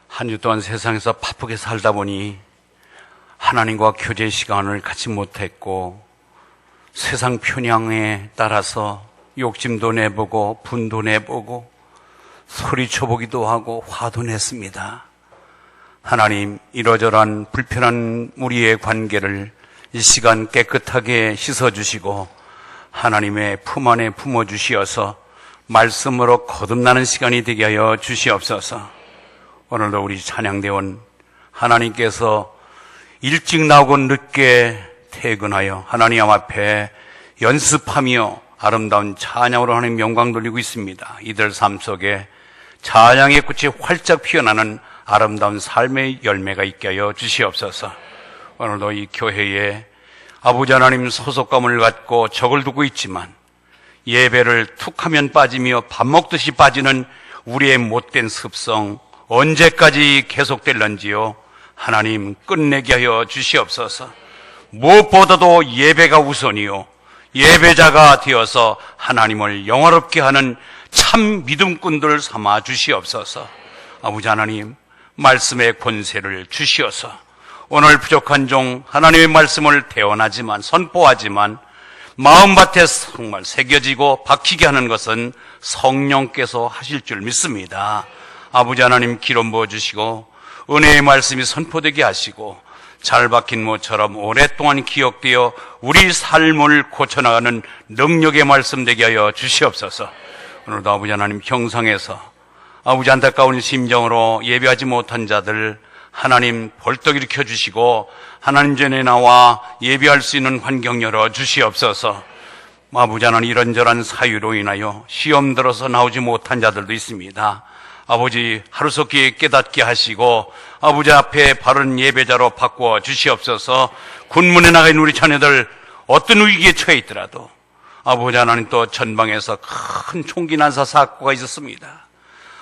한 주 동안 세상에서 바쁘게 살다 보니 하나님과 교제 시간을 갖지 못했고 세상 편향에 따라서 욕심도 내보고 분도 내보고 소리쳐보기도 하고 화도 냈습니다. 하나님, 이러저러한 불편한 우리의 관계를 이 시간 깨끗하게 씻어주시고 하나님의 품 안에 품어주시어서 말씀으로 거듭나는 시간이 되게 하여 주시옵소서. 오늘도 우리 찬양대원 하나님께서 일찍 나오고 늦게 퇴근하여 하나님 앞에 연습하며 아름다운 찬양으로 하나님 영광 돌리고 있습니다. 이들 삶 속에 찬양의 꽃이 활짝 피어나는 아름다운 삶의 열매가 있게 하여 주시옵소서. 오늘도 이 교회에 아버지 하나님 소속감을 갖고 적을 두고 있지만 예배를 툭하면 빠지며 밥 먹듯이 빠지는 우리의 못된 습성 언제까지 계속될런지요. 하나님 끝내게 하여 주시옵소서. 무엇보다도 예배가 우선이요, 예배자가 되어서 하나님을 영화롭게 하는 참 믿음꾼들 삼아 주시옵소서. 아버지 하나님, 말씀의 권세를 주시어서 오늘 부족한 종 하나님의 말씀을 대언하지만 선포하지만 마음밭에 정말 새겨지고 박히게 하는 것은 성령께서 하실 줄 믿습니다. 아버지 하나님, 기름 부어주시고 은혜의 말씀이 선포되게 하시고 잘 박힌 모처럼 오랫동안 기억되어 우리 삶을 고쳐나가는 능력의 말씀 되게 하여 주시옵소서. 오늘도 아버지 하나님, 형상에서 아버지 안타까운 심정으로 예배하지 못한 자들 하나님 벌떡 일으켜 주시고 하나님 전에 나와 예배할 수 있는 환경 열어 주시옵소서. 아버지 하나님, 이런저런 사유로 인하여 시험 들어서 나오지 못한 자들도 있습니다. 아버지, 하루속히 깨닫게 하시고 아버지 앞에 바른 예배자로 바꾸어 주시옵소서. 군문에 나가는 우리 자녀들 어떤 위기에 처해 있더라도 아버지 하나님, 또 전방에서 큰 총기 난사 사고가 있었습니다.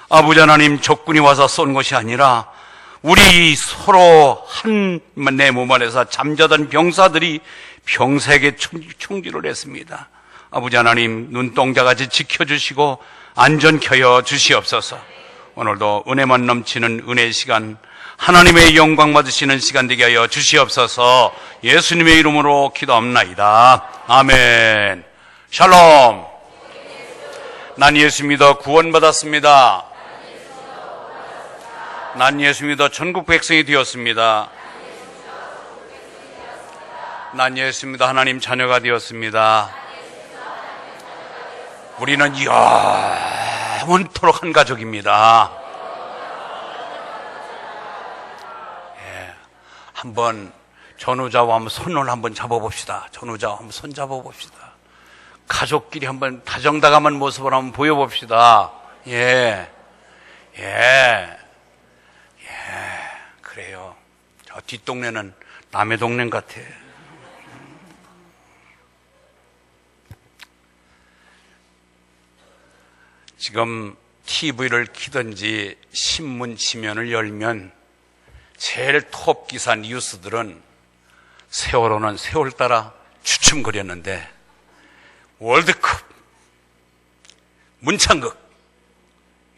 아버지 하나님, 적군이 와서 쏜 것이 아니라 우리 서로 내 몸 안에서 잠자던 병사들이 병사에게 총질을 했습니다. 아버지 하나님, 눈동자같이 지켜주시고 안전케 하여 주시옵소서. 오늘도 은혜만 넘치는 은혜의 시간, 하나님의 영광 받으시는 시간 되게 하여 주시옵소서. 예수님의 이름으로 기도합나이다. 아멘. 샬롬. 난 예수 믿어 구원받았습니다. 난 예수 믿어 천국 백성이 되었습니다. 난 예수 믿어 하나님 자녀가 되었습니다. 우리는 영원토록 한 가족입니다. 한번 전우자와 한번 손을 한번 잡아봅시다. 전우자와 한번 손 잡아봅시다. 가족끼리 한번 다정다감한 모습을 한번 보여봅시다. 그래요. 저 뒷동네는 남의 동네 같아. 지금 TV를 키든지 신문 지면을 열면 제일 톱 기사 뉴스들은 세월호는 세월 따라 주춤거렸는데 월드컵, 문창극,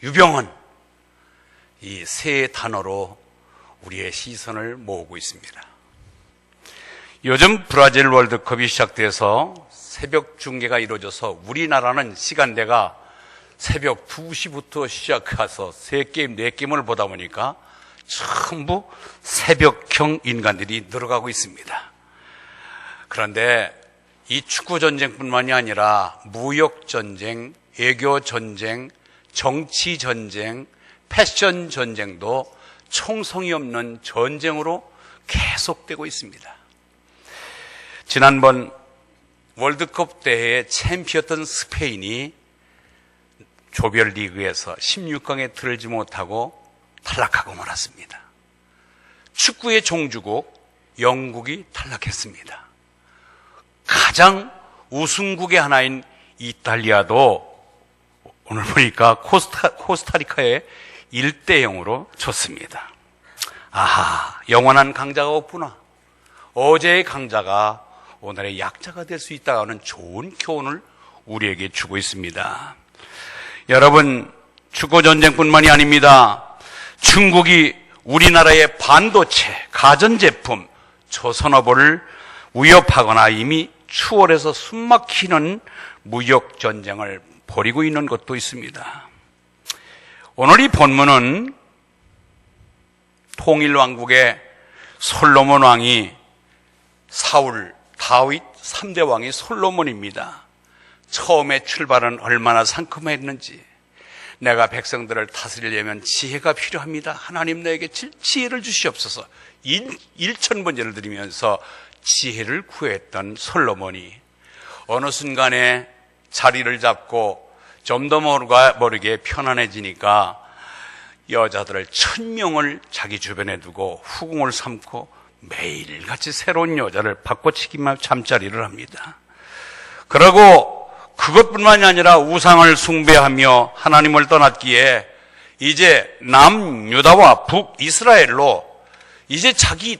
유병헌, 이 세 단어로 우리의 시선을 모으고 있습니다. 요즘 브라질 월드컵이 시작돼서 새벽 중계가 이루어져서 우리나라는 시간대가 새벽 2시부터 시작해서 3게임, 4게임을 보다 보니까 전부 새벽형 인간들이 늘어가고 있습니다. 그런데 이 축구전쟁뿐만이 아니라 무역전쟁, 외교전쟁, 정치전쟁, 패션전쟁도 총성이 없는 전쟁으로 계속되고 있습니다. 지난번 월드컵 대회의 챔피언이었던 스페인이 조별리그에서 16강에 들지 못하고 탈락하고 말았습니다. 축구의 종주국 영국이 탈락했습니다. 가장 우승국의 하나인 이탈리아도 오늘 보니까 코스타리카에 1대0으로 졌습니다. 아하, 영원한 강자가 없구나. 어제의 강자가 오늘의 약자가 될 수 있다는 좋은 교훈을 우리에게 주고 있습니다. 여러분, 축구전쟁뿐만이 아닙니다. 중국이 우리나라의 반도체, 가전제품, 조선업을 위협하거나 이미 추월해서 숨막히는 무역전쟁을 벌이고 있는 것도 있습니다. 오늘 이 본문은 통일왕국의 솔로몬 왕이 사울, 다윗 3대 왕이 솔로몬입니다. 처음에 출발은 얼마나 상큼했는지, 내가 백성들을 다스리려면 지혜가 필요합니다. 하나님 나에게 지혜를 주시옵소서. 1,000번제를 드리면서 지혜를 구했던 솔로몬이 어느 순간에 자리를 잡고 좀 더 모르게 편안해지니까 여자들을 1,000명을 자기 주변에 두고 후궁을 삼고 매일같이 새로운 여자를 바꿔치기만 잠자리를 합니다. 그러고 그것뿐만이 아니라 우상을 숭배하며 하나님을 떠났기에 이제 남유다와 북이스라엘로 이제 자기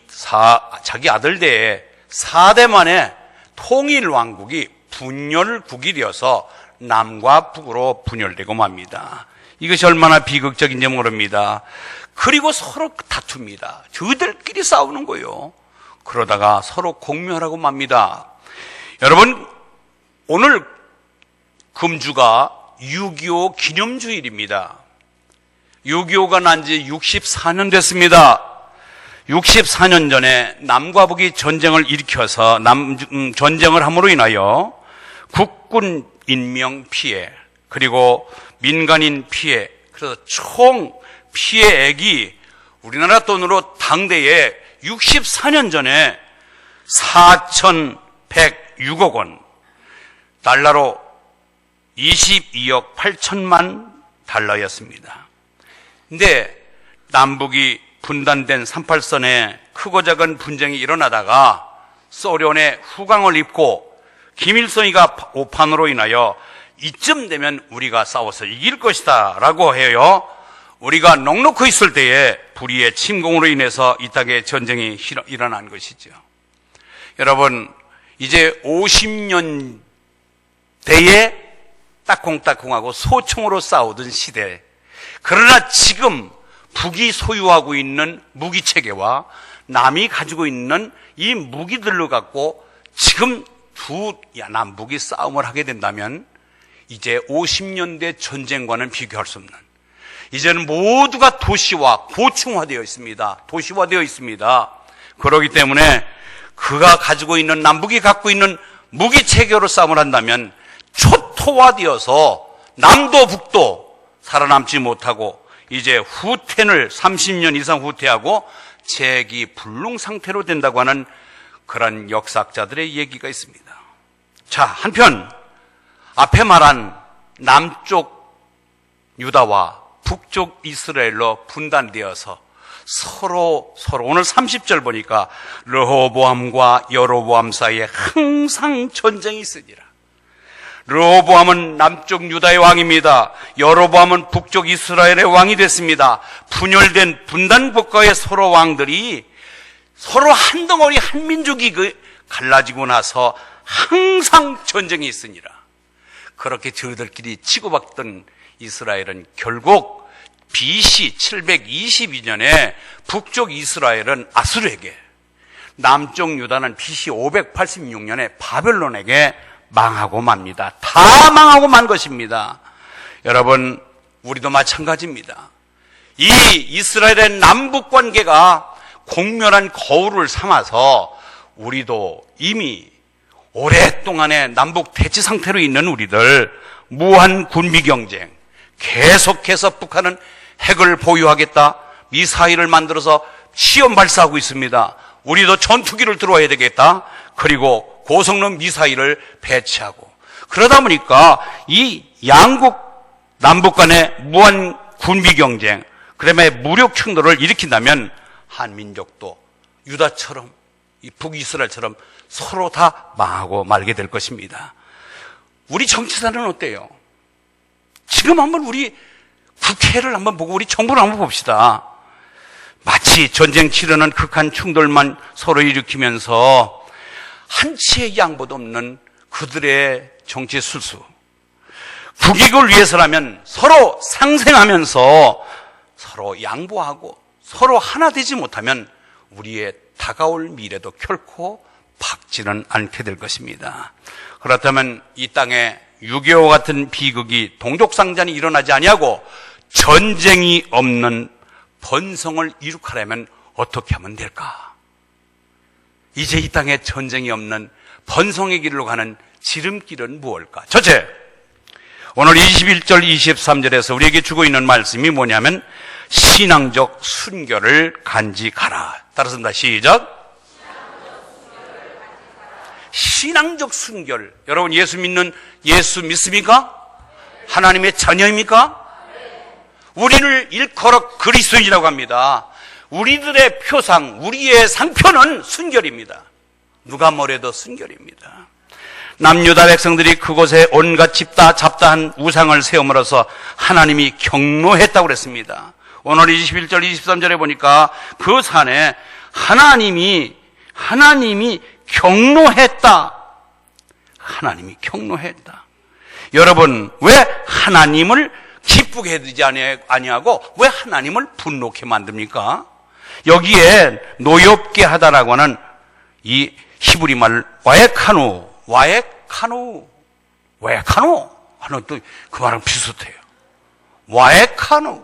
아들대에 4대 만에 통일왕국이 분열국이 되어서 남과 북으로 분열되고 맙니다. 이것이 얼마나 비극적인지 모릅니다. 그리고 서로 다툽니다. 저들끼리 싸우는 거예요. 그러다가 서로 공멸하고 맙니다. 여러분, 오늘 금주가 6.25 기념주일입니다. 6.25가 난 지 64년 됐습니다. 64년 전에 남과 북이 전쟁을 일으켜서 전쟁을 함으로 인하여 국군 인명 피해, 그리고 민간인 피해, 그래서 총 피해액이 우리나라 돈으로 당대에 64년 전에 4,106억 원, 달러로 22억 8천만 달러였습니다. 근데 남북이 분단된 38선에 크고 작은 분쟁이 일어나다가 소련의 후광을 입고 김일성이가 오판으로 인하여 이쯤 되면 우리가 싸워서 이길 것이다 라고 해요. 우리가 넉넉히 있을 때에 불의의 침공으로 인해서 이 땅에 전쟁이 일어난 것이죠. 여러분, 이제 50년 대에 따콩따콩하고 소총으로 싸우던 시대, 그러나 지금 북이 소유하고 있는 무기체계와 남이 가지고 있는 이 무기들로 갖고 지금 두 남북이 싸움을 하게 된다면 이제 50년대 전쟁과는 비교할 수 없는, 이제는 모두가 도시화, 고층화되어 있습니다. 도시화되어 있습니다. 그렇기 때문에 그가 가지고 있는, 남북이 갖고 있는 무기체계로 싸움을 한다면 초토화되어서 남도 북도 살아남지 못하고 이제 후퇴를 30년 이상 후퇴하고 재기 불능 상태로 된다고 하는 그런 역사학자들의 얘기가 있습니다. 자, 한편 앞에 말한 남쪽 유다와 북쪽 이스라엘로 분단되어서 서로 오늘 30절 보니까 르호보암과 여로보암 사이에 항상 전쟁이 있으니라. 르호보암은 남쪽 유다의 왕입니다. 여로보암은 북쪽 이스라엘의 왕이 됐습니다. 분열된 분단 국가의 서로 왕들이 서로 한 덩어리 한 민족이 갈라지고 나서 항상 전쟁이 있으니라. 그렇게 저들끼리 치고받던 이스라엘은 결국 BC 722년에 북쪽 이스라엘은 아수르에게, 남쪽 유다는 BC 586년에 바벨론에게 망하고 맙니다. 다 망하고 만 것입니다. 여러분, 우리도 마찬가지입니다. 이 이스라엘의 남북 관계가 공멸한 거울을 삼아서 우리도 이미 오랫동안의 남북 대치 상태로 있는 우리들, 무한 군비 경쟁, 계속해서 북한은 핵을 보유하겠다, 미사일을 만들어서 시험 발사하고 있습니다. 우리도 전투기를 들어와야 되겠다. 그리고 고성능 미사일을 배치하고, 그러다 보니까 이 양국 남북 간의 무한 군비 경쟁, 그다음에 무력 충돌을 일으킨다면 한민족도 유다처럼 이 북이스라엘처럼 서로 다 망하고 말게 될 것입니다. 우리 정치사는 어때요? 지금 한번 우리 국회를 한번 보고 우리 정부를 한번 봅시다. 마치 전쟁 치르는 극한 충돌만 서로 일으키면서 한치의 양보도 없는 그들의 정치 술수, 국익을 위해서라면 서로 상생하면서 서로 양보하고 서로 하나 되지 못하면 우리의 다가올 미래도 결코 밝지는 않게 될 것입니다. 그렇다면 이 땅에 6.25 같은 비극이 동족상잔이 일어나지 아니하고 전쟁이 없는 번성을 이룩하려면 어떻게 하면 될까? 이제 이 땅에 전쟁이 없는 번성의 길로 가는 지름길은 무엇일까? 첫째, 오늘 21절 23절에서 우리에게 주고 있는 말씀이 뭐냐면 신앙적 순결을 간직하라. 따라서입니다. 시작. 신앙적 순결. 여러분 예수 믿습니까? 하나님의 자녀입니까? 우리를 일컬어 그리스도인이라고 합니다. 우리들의 표상, 우리의 상표는 순결입니다. 누가 뭐래도 순결입니다. 남유다 백성들이 그곳에 온갖 잡다한 우상을 세움으로써 하나님이 경노했다고 그랬습니다. 오늘 21절 23절에 보니까 그 산에 하나님이 경노했다. 하나님이 경노했다. 여러분, 왜 하나님을 기쁘게 해주지 아니하고 왜 하나님을 분노케 만듭니까? 여기에 노엽게 하다라고 하는 이 히브리 말 와에카누 하는 또 그 말은 비슷해요. 와에카누.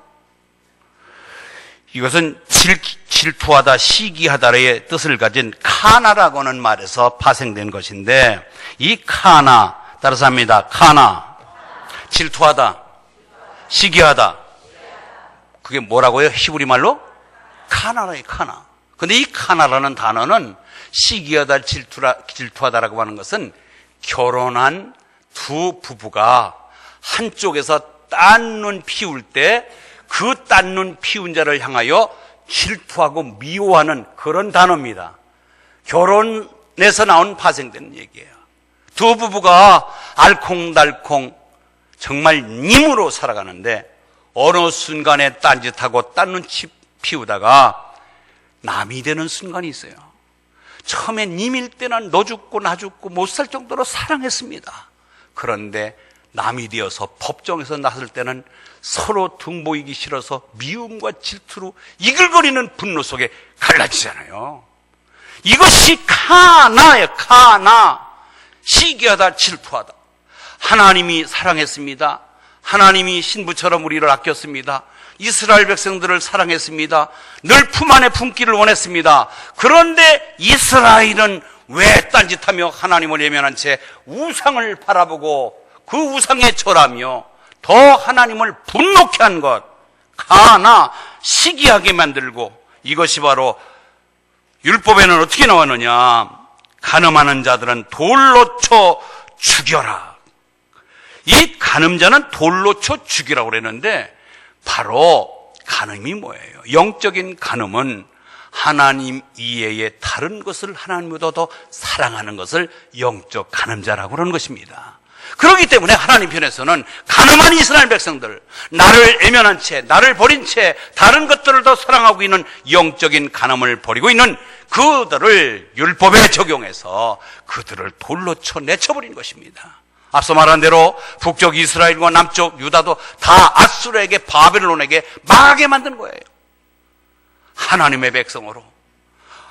이것은 질투하다, 시기하다의 뜻을 가진 카나라고 하는 말에서 파생된 것인데, 이 카나, 따라서 합니다. 카나. 질투하다, 시기하다. 그게 뭐라고요? 히브리 말로? 카나라예요, 카나. 근데 이 카나라는 단어는 시기하다, 질투하다라고 하는 것은 결혼한 두 부부가 한쪽에서 딴 눈 피울 때 그 딴 눈 피운 자를 향하여 질투하고 미워하는 그런 단어입니다. 결혼에서 나온 파생되는 얘기예요. 두 부부가 알콩달콩 정말 님으로 살아가는데 어느 순간에 딴짓하고 딴 눈 피우다가 남이 되는 순간이 있어요. 처음에 님일 때는 너 죽고 나 죽고 못 살 정도로 사랑했습니다. 그런데 남이 되어서 법정에서 나설 때는 서로 등 보이기 싫어서 미움과 질투로 이글거리는 분노 속에 갈라지잖아요. 이것이 카나예요. 카나. 시기하다, 질투하다. 하나님이 사랑했습니다. 하나님이 신부처럼 우리를 아꼈습니다. 이스라엘 백성들을 사랑했습니다. 늘 품 안에 품기를 원했습니다. 그런데 이스라엘은 왜 딴짓하며 하나님을 외면한 채 우상을 바라보고 그 우상에 절하며 더 하나님을 분노케 한 것, 가나 시기하게 만들고, 이것이 바로 율법에는 어떻게 나왔느냐? 간음하는 자들은 돌로 쳐 죽여라. 이 간음자는 돌로 쳐 죽이라고 그랬는데 바로 간음이 뭐예요? 영적인 간음은 하나님 이외의 다른 것을 하나님보다 더 사랑하는 것을 영적 간음자라고 그러는 것입니다. 그렇기 때문에 하나님 편에서는 간음한 이스라엘 백성들, 나를 외면한 채, 나를 버린 채 다른 것들을 더 사랑하고 있는 영적인 간음을 버리고 있는 그들을 율법에 적용해서 그들을 돌로 쳐 내쳐버린 것입니다. 앞서 말한 대로 북쪽 이스라엘과 남쪽 유다도 다 아수르에게, 바벨론에게 망하게 만든 거예요. 하나님의 백성으로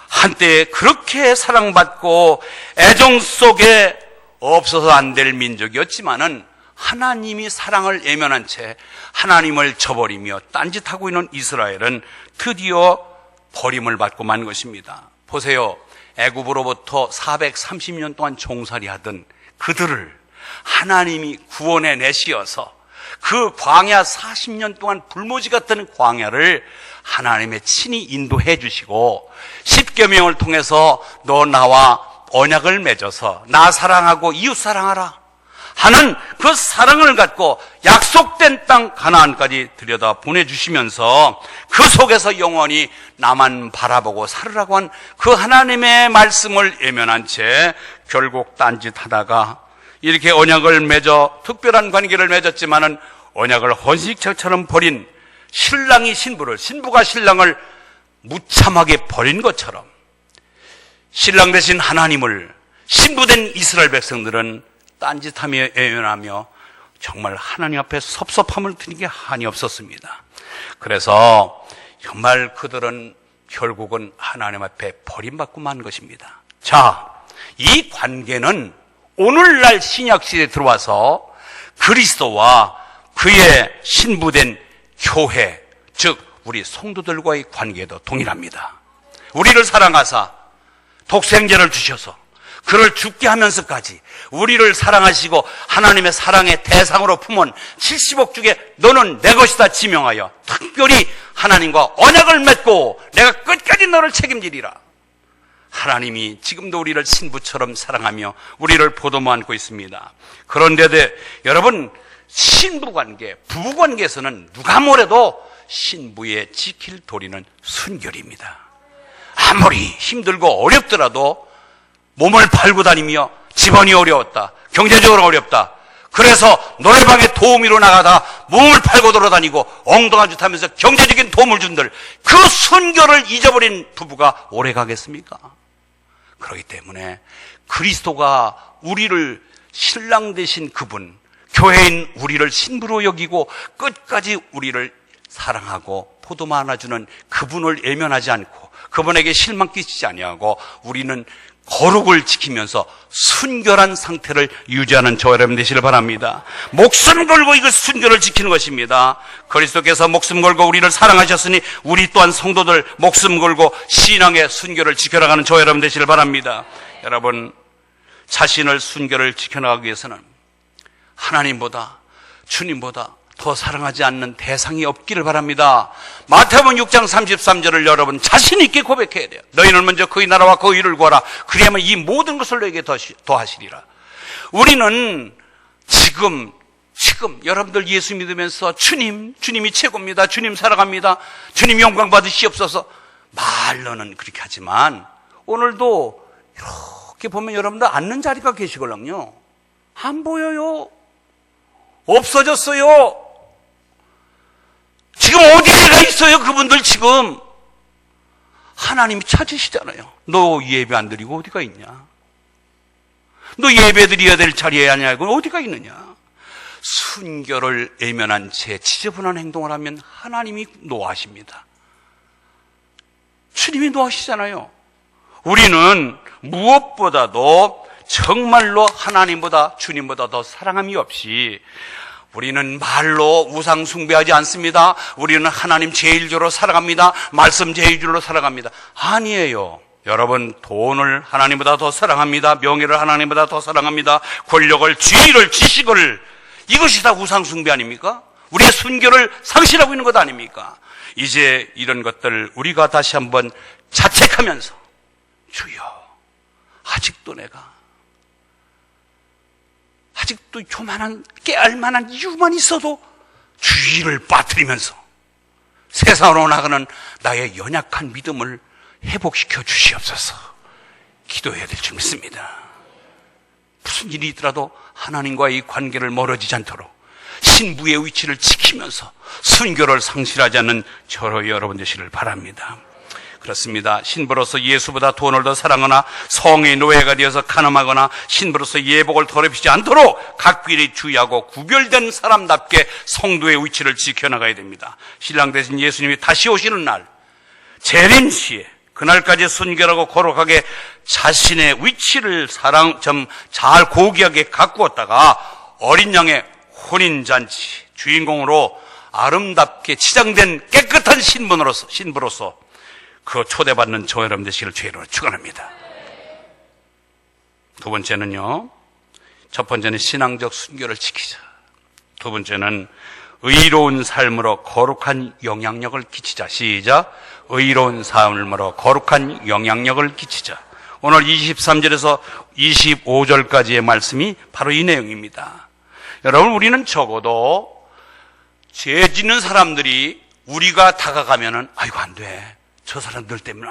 한때 그렇게 사랑받고 애정 속에 없어서 안 될 민족이었지만은 하나님이 사랑을 외면한 채 하나님을 저버리며 딴짓하고 있는 이스라엘은 드디어 버림을 받고 만 것입니다. 보세요. 애굽으로부터 430년 동안 종살이하던 그들을 하나님이 구원해 내시어서 그 광야 40년 동안 불모지 같은 광야를 하나님의 친히 인도해 주시고 십계명을 통해서 너 나와 언약을 맺어서 나 사랑하고 이웃 사랑하라 하는 그 사랑을 갖고 약속된 땅 가나안까지 들여다 보내주시면서 그 속에서 영원히 나만 바라보고 살으라고 한 그 하나님의 말씀을 외면한 채 결국 딴짓하다가 이렇게 언약을 맺어 특별한 관계를 맺었지만은 언약을 헌식처럼 버린 신랑이 신부를, 신부가 신랑을 무참하게 버린 것처럼 신랑 대신 하나님을 신부된 이스라엘 백성들은 딴짓하며 애연하며 정말 하나님 앞에 섭섭함을 드는 게 한이 없었습니다. 그래서 정말 그들은 결국은 하나님 앞에 버림받고 만 것입니다. 자, 이 관계는 오늘날 신약시대에 들어와서 그리스도와 그의 신부된 교회, 즉 우리 성도들과의 관계도 동일합니다. 우리를 사랑하사 독생자를 주셔서 그를 죽게 하면서까지 우리를 사랑하시고 하나님의 사랑의 대상으로 품은 70억 중에 너는 내 것이다 지명하여 특별히 하나님과 언약을 맺고 내가 끝까지 너를 책임지리라. 하나님이 지금도 우리를 신부처럼 사랑하며 우리를 보듬어 안고 있습니다. 그런데도 여러분, 신부관계, 부부관계에서는 누가 뭐래도 신부의 지킬 도리는 순결입니다. 아무리 힘들고 어렵더라도 몸을 팔고 다니며 집안이 어려웠다, 경제적으로 어렵다, 그래서 노래방에 도우미로 나가다 몸을 팔고 돌아다니고 엉덩한 짓 하면서 경제적인 도움을 준들, 그 순결을 잊어버린 부부가 오래 가겠습니까? 그렇기 때문에 그리스도가 우리를 신랑 되신 그분, 교회인 우리를 신부로 여기고 끝까지 우리를 사랑하고 보듬어 안아주는 그분을 외면하지 않고 그분에게 실망 끼치지 아니하고 우리는 거룩을 지키면서 순결한 상태를 유지하는 저와 여러분 되시길 바랍니다. 목숨 걸고 이것 순결을 지키는 것입니다. 그리스도께서 목숨 걸고 우리를 사랑하셨으니 우리 또한 성도들 목숨 걸고 신앙의 순결을 지켜나가는 저와 여러분 되시길 바랍니다. 여러분, 자신을 순결을 지켜나가기 위해서는 하나님보다, 주님보다 더 사랑하지 않는 대상이 없기를 바랍니다. 마태복음 6장 33절을 여러분 자신 있게 고백해야 돼요. 너희는 먼저 그의 나라와 그의 의를 구하라. 그리하면 이 모든 것을 너에게 더하시리라. 우리는 지금 여러분들 예수 믿으면서 주님이 최고입니다. 주님 사랑합니다. 주님 영광 받으시옵소서. 말로는 그렇게 하지만 오늘도 이렇게 보면 여러분들 앉는 자리가 계시걸랑요. 안 보여요. 없어졌어요. 지금 어디에 가 있어요? 그분들 지금 하나님이 찾으시잖아요. 너 예배 안 드리고 어디가 있냐? 너 예배 드려야 될 자리에 아니고 어디가 있느냐? 순결을 외면한 채 지저분한 행동을 하면 하나님이 노하십니다. 주님이 노하시잖아요. 우리는 무엇보다도 정말로 하나님보다 주님보다 더 사랑함이 없이 우리는 말로 우상 숭배하지 않습니다. 우리는 하나님 제일주로 살아갑니다. 말씀 제일주로 살아갑니다. 아니에요. 여러분, 돈을 하나님보다 더 사랑합니다. 명예를 하나님보다 더 사랑합니다. 권력을, 지위를, 지식을, 이것이 다 우상 숭배 아닙니까? 우리의 순결을 상실하고 있는 것 아닙니까? 이제 이런 것들 우리가 다시 한번 자책하면서 주여, 아직도 조만한 깨알만한 이유만 있어도 주의를 빠뜨리면서 세상으로 나가는 나의 연약한 믿음을 회복시켜 주시옵소서. 기도해야 될 줄 믿습니다. 무슨 일이 있더라도 하나님과의 관계를 멀어지지 않도록 신부의 위치를 지키면서 순결을 상실하지 않는 저로 여러분 되시길 바랍니다. 그렇습니다. 신부로서 예수보다 돈을 더 사랑하거나 성의 노예가 되어서 간음하거나 신부로서 예복을 더럽히지 않도록 각별히 주의하고 구별된 사람답게 성도의 위치를 지켜나가야 됩니다. 신랑 되신 예수님이 다시 오시는 날 재림시에 그날까지 순결하고 거룩하게 자신의 위치를 잘 고귀하게 가꾸었다가 어린 양의 혼인잔치 주인공으로 아름답게 치장된 깨끗한 신부로서 그 초대받는 저 여러분 되시기를 주의로 축원합니다. 두 번째는요, 첫 번째는 신앙적 순결을 지키자. 두 번째는 의로운 삶으로 거룩한 영향력을 끼치자. 시작. 의로운 삶으로 거룩한 영향력을 끼치자. 오늘 23절에서 25절까지의 말씀이 바로 이 내용입니다. 여러분, 우리는 적어도 죄 짓는 사람들이 우리가 다가가면은 아이고 안 돼, 저 사람들 때문에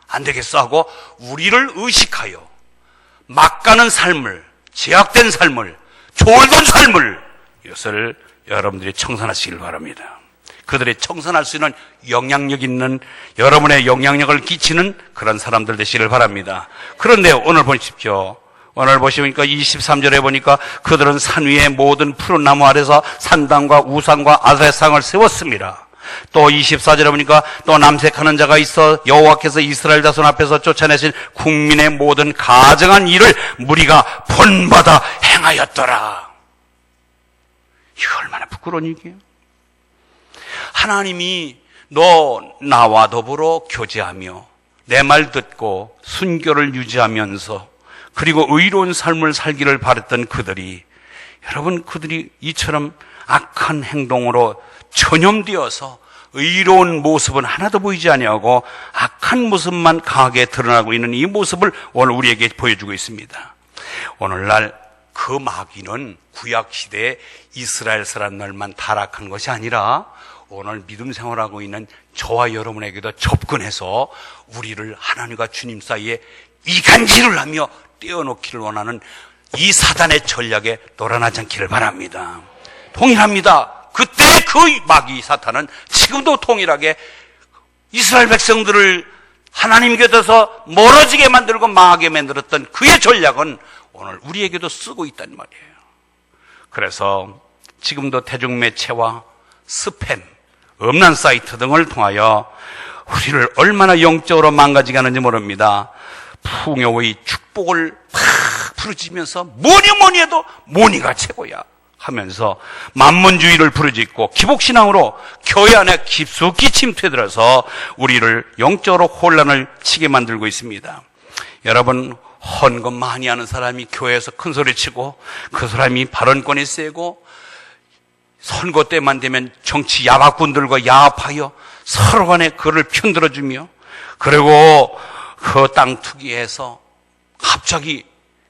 안 되겠어 하고 우리를 의식하여 막 가는 삶을, 제약된 삶을, 졸던 삶을, 이것을 여러분들이 청산하시길 바랍니다. 그들이 청산할 수 있는 영향력 있는, 여러분의 영향력을 끼치는 그런 사람들 되시길 바랍니다. 그런데 오늘 보십시오. 오늘 보시니까 23절에 보니까 그들은 산 위에 모든 푸른 나무 아래서 산당과 우상과 아세상을 세웠습니다. 또 24절에 보니까 또 남색하는 자가 있어 여호와께서 이스라엘 자손 앞에서 쫓아내신 국민의 모든 가증한 일을 무리가 본받아 행하였더라. 이거 얼마나 부끄러운 얘기예요. 하나님이 너 나와 더불어 교제하며 내 말 듣고 순교를 유지하면서 그리고 의로운 삶을 살기를 바랬던 그들이, 여러분, 그들이 이처럼 악한 행동으로 전염되어서 의로운 모습은 하나도 보이지 아니하고 악한 모습만 강하게 드러나고 있는 이 모습을 오늘 우리에게 보여주고 있습니다. 오늘날 그 마귀는 구약시대에 이스라엘 사람들만 타락한 것이 아니라 오늘 믿음 생활하고 있는 저와 여러분에게도 접근해서 우리를 하나님과 주님 사이에 이간질을 하며 떼어놓기를 원하는 이 사단의 전략에 놀아나지 않기를 바랍니다. 동일합니다. 그때 그 마귀 사탄은 지금도 동일하게 이스라엘 백성들을 하나님 곁에서 멀어지게 만들고 망하게 만들었던 그의 전략은 오늘 우리에게도 쓰고 있단 말이에요. 그래서 지금도 대중매체와 스팸, 음란 사이트 등을 통하여 우리를 얼마나 영적으로 망가지게 하는지 모릅니다. 풍요의 축복을 팍 부르짖으면서 뭐니 해도 뭐니가 최고야 하면서 만문주의를 부르짖고 기복신앙으로 교회 안에 깊숙이 침투해들어서 우리를 영적으로 혼란을 치게 만들고 있습니다. 여러분, 헌금 많이 하는 사람이 교회에서 큰 소리치고 그 사람이 발언권이 세고 선거 때만 되면 정치 야박꾼들과 야합하여 서로 간에 그를 편들어주며, 그리고 그 땅 투기해서 갑자기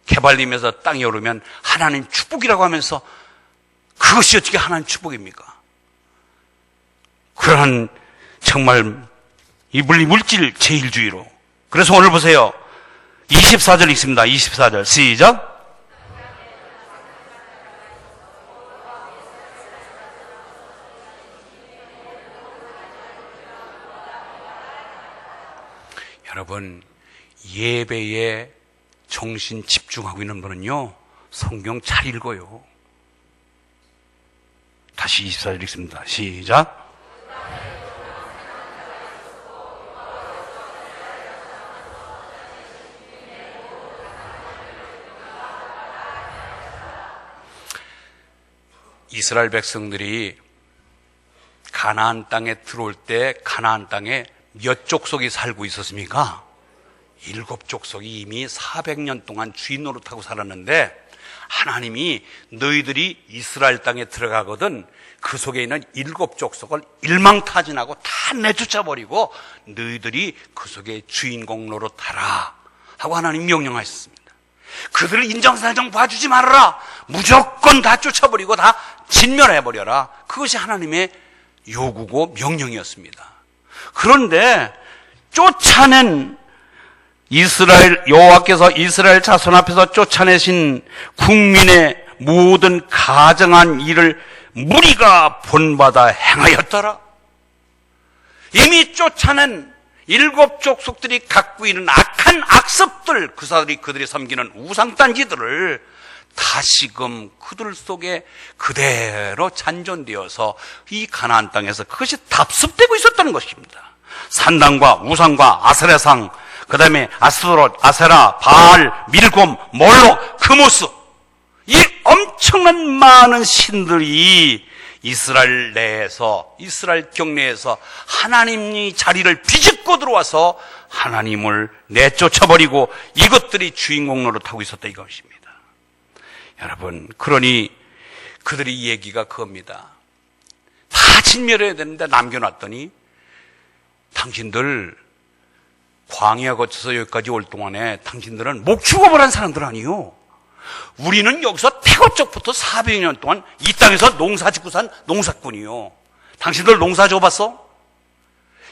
개발림에서 땅이 오르면 하나님 축복이라고 하면서 그것이 어떻게 하나님 축복입니까? 그러한 정말 이 물질 제일주의로. 그래서 오늘 보세요. 24절 읽습니다. 24절 시작. 여러분, 예배에 정신 집중하고 있는 분은요, 성경 잘 읽어요. 다시 24절 읽습니다. 시작. 이스라엘 백성들이 가나안 땅에 들어올 때 가나안 땅에 몇 족속이 살고 있었습니까? 7족속이 이미 400년 동안 주인 노릇하고 살았는데 하나님이 너희들이 이스라엘 땅에 들어가거든 그 속에 있는 7족속을 일망타진하고 다 내쫓아버리고 너희들이 그 속에 주인공 노릇하라 하고 하나님 명령하셨습니다. 그들을 인정사정 봐주지 말아라. 무조건 다 쫓아버리고 다 진멸해버려라. 그것이 하나님의 요구고 명령이었습니다. 그런데 쫓아낸 여호와께서 이스라엘 자손 앞에서 쫓아내신 국민의 모든 가정한 일을 무리가 본받아 행하였더라. 이미 쫓아낸 7족속들이 갖고 있는 악한 악습들, 그들이 섬기는 우상단지들을 다시금 그들 속에 그대로 잔존되어서 이 가나안 땅에서 그것이 답습되고 있었다는 것입니다. 산당과 우상과 아세라상, 그 다음에 아스토롯, 아세라, 바알, 밀곰, 몰록, 그모스, 이 엄청난 많은 신들이 이스라엘 내에서, 이스라엘 경내에서 하나님이 자리를 비집고 들어와서 하나님을 내쫓아버리고 이것들이 주인공 노릇하고 있었다 이것입니다. 여러분, 그러니 그들의 얘기가 그겁니다. 다 진멸해야 되는데 남겨놨더니 당신들 광야 거쳐서 여기까지 올 동안에 당신들은 목축업을 한 사람들 아니요. 우리는 여기서 태고 쪽부터 400년 동안 이 땅에서 농사 짓고 산 농사꾼이요. 당신들 농사 줘봤어?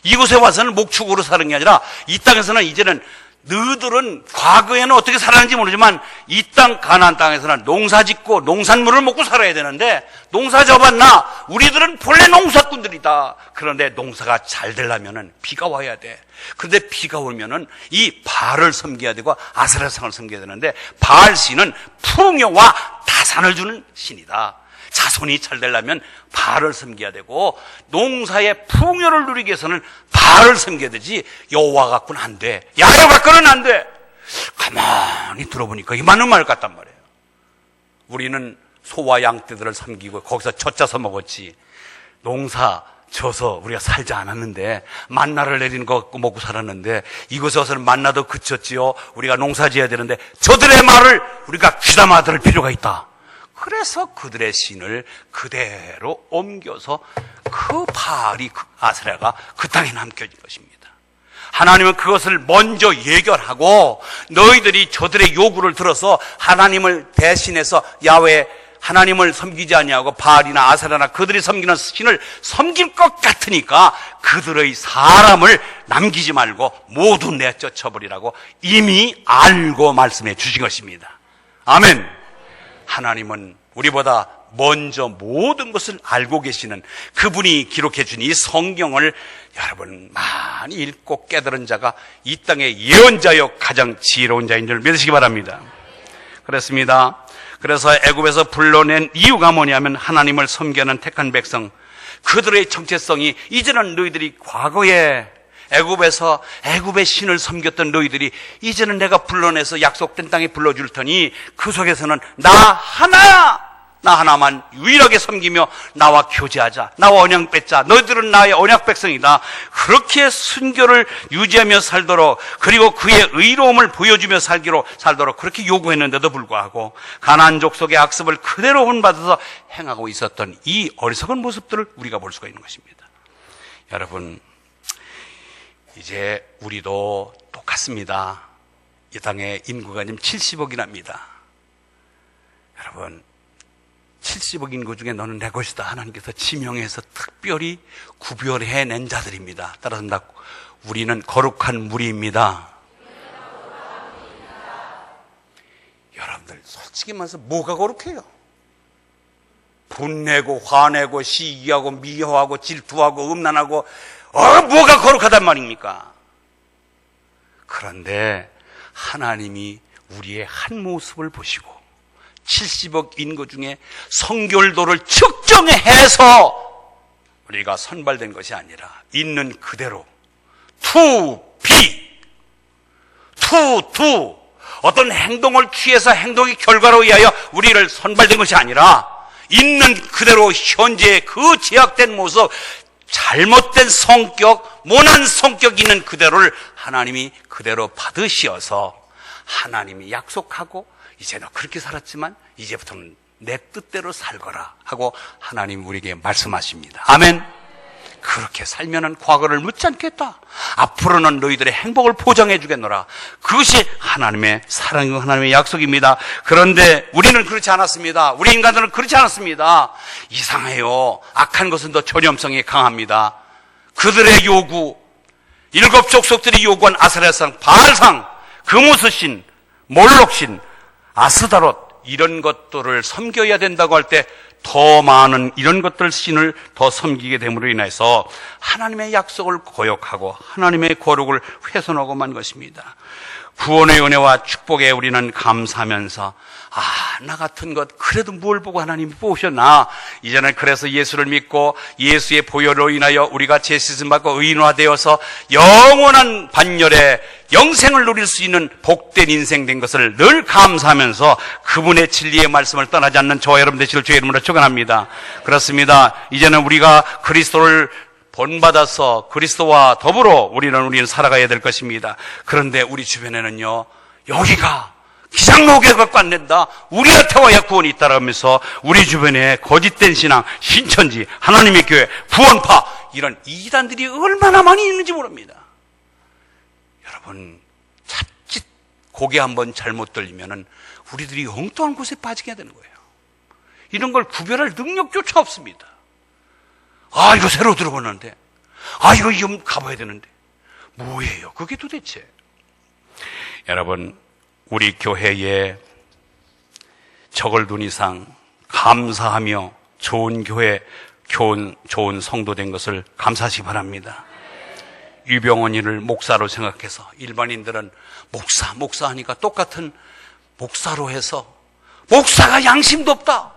이곳에 와서는 목축으로 사는 게 아니라 이 땅에서는 이제는 너희들은 과거에는 어떻게 살았는지 모르지만 이 땅 가나안 땅에서는 농사 짓고 농산물을 먹고 살아야 되는데 농사 져봤나? 우리들은 본래 농사꾼들이다. 그런데 농사가 잘 되려면은 비가 와야 돼. 그런데 비가 오면은 이 바알을 섬겨야 되고 아세라상을 섬겨야 되는데 바알 신은 풍요와 다산을 주는 신이다. 자손이 잘 되려면 바알을 섬겨야 되고, 농사의 풍요를 누리기 위해서는 바알을 섬겨야 되지, 여호와 갖고는 안 돼. 야훼 갖고는 안 돼. 가만히 들어보니까 이 맞는 말 같단 말이에요. 우리는 소와 양떼들을 섬기고 거기서 젖자서 먹었지, 농사 져서 우리가 살지 않았는데, 만나를 내리는 거 먹고 살았는데, 이곳에 와서는 만나도 그쳤지요. 우리가 농사 지어야 되는데 저들의 말을 우리가 귀담아 들을 필요가 있다. 그래서 그들의 신을 그대로 옮겨서 그 바알이, 아세라가 그 땅에 남겨진 것입니다. 하나님은 그것을 먼저 예결하고, 너희들이 저들의 요구를 들어서 하나님을 대신해서 야훼 하나님을 섬기지 아니하고 바알이나 아세라나 그들이 섬기는 신을 섬길 것 같으니까 그들의 사람을 남기지 말고 모두 내쫓아버리라고 이미 알고 말씀해 주신 것입니다. 아멘. 하나님은 우리보다 먼저 모든 것을 알고 계시는 그분이 기록해 준 이 성경을 여러분 많이 읽고 깨달은 자가 이 땅의 예언자여 가장 지혜로운 자인 줄 믿으시기 바랍니다. 그렇습니다. 그래서 애굽에서 불러낸 이유가 뭐냐면, 하나님을 섬기는 택한 백성, 그들의 정체성이, 이제는 너희들이 과거에 애굽에서 애굽의 신을 섬겼던 너희들이 이제는 내가 불러내서 약속된 땅에 불러줄 테니 그 속에서는 나 하나만 유일하게 섬기며 나와 교제하자, 나와 언약 맺자, 너희들은 나의 언약 백성이다. 그렇게 순교를 유지하며 살도록, 그리고 그의 의로움을 보여주며 살도록 그렇게 요구했는데도 불구하고 가나안 족속의 악습을 그대로 본받아서 행하고 있었던 이 어리석은 모습들을 우리가 볼 수가 있는 것입니다. 여러분, 이제 우리도 똑같습니다. 이 땅의 인구가 지금 70억이랍니다. 여러분, 70억 인구 중에 너는 내 것이다 하나님께서 지명해서 특별히 구별해낸 자들입니다. 따라서 우리는 거룩한 무리입니다. 여러분들 솔직히 말해서 뭐가 거룩해요? 분내고 화내고 시기하고 미워하고 질투하고 음란하고 뭐가 거룩하단 말입니까? 그런데 하나님이 우리의 한 모습을 보시고 70억 인구 중에 성결도를 측정해서 우리가 선발된 것이 아니라 있는 그대로 어떤 행동을 취해서 행동의 결과로 의하여 우리를 선발된 것이 아니라 있는 그대로 현재의 그 제약된 모습, 잘못된 성격, 모난 성격 있는 그대로를 하나님이 그대로 받으시어서 하나님이 약속하고, 이제 너 그렇게 살았지만 이제부터는 내 뜻대로 살거라 하고 하나님 우리에게 말씀하십니다. 아멘. 그렇게 살면은 과거를 묻지 않겠다. 앞으로는 너희들의 행복을 보장해 주겠노라. 그것이 하나님의 사랑이고 하나님의 약속입니다. 그런데 우리는 그렇지 않았습니다. 우리 인간들은 그렇지 않았습니다. 이상해요. 악한 것은 더 전염성이 강합니다. 그들의 요구, 7 족속들이 요구한 아세라상, 바알상, 금우스신, 몰록신, 아스다롯, 이런 것들을 섬겨야 된다고 할 때 더 많은 이런 것들 신을 더 섬기게 됨으로 인해서 하나님의 약속을 거역하고 하나님의 거룩을 훼손하고만 것입니다. 구원의 은혜와 축복에 우리는 감사하면서 나 같은 것 그래도 뭘 보고 하나님이 뽑으셨나. 이제는 그래서 예수를 믿고 예수의 보혈로 인하여 우리가 죄씻음 받고 의인화되어서 영원한 반열에 영생을 누릴 수 있는 복된 인생 된 것을 늘 감사하면서 그분의 진리의 말씀을 떠나지 않는 저와 여러분 되시길 주의 이름으로 축원합니다. 그렇습니다. 이제는 우리가 그리스도를 본받아서 그리스도와 더불어 우리는 살아가야 될 것입니다. 그런데 우리 주변에는요, 여기가 기장로교회 갖고 안 된다, 우리한테 와야 구원이 있다라고 하면서 우리 주변에 거짓된 신앙, 신천지, 하나님의 교회, 구원파, 이런 이단들이 얼마나 많이 있는지 모릅니다. 여러분, 자칫 고개 한번 잘못 들리면은 우리들이 엉뚱한 곳에 빠지게 되는 거예요. 이런 걸 구별할 능력조차 없습니다. 이거 새로 들어보는데, 이거 좀 가봐야 되는데, 뭐예요 그게 도대체? 여러분, 우리 교회에 적을 둔 이상 감사하며 좋은 교회, 좋은 성도 된 것을 감사하시기 바랍니다. 유병원이를 목사로 생각해서 일반인들은 목사 하니까 똑같은 목사로 해서 목사가 양심도 없다,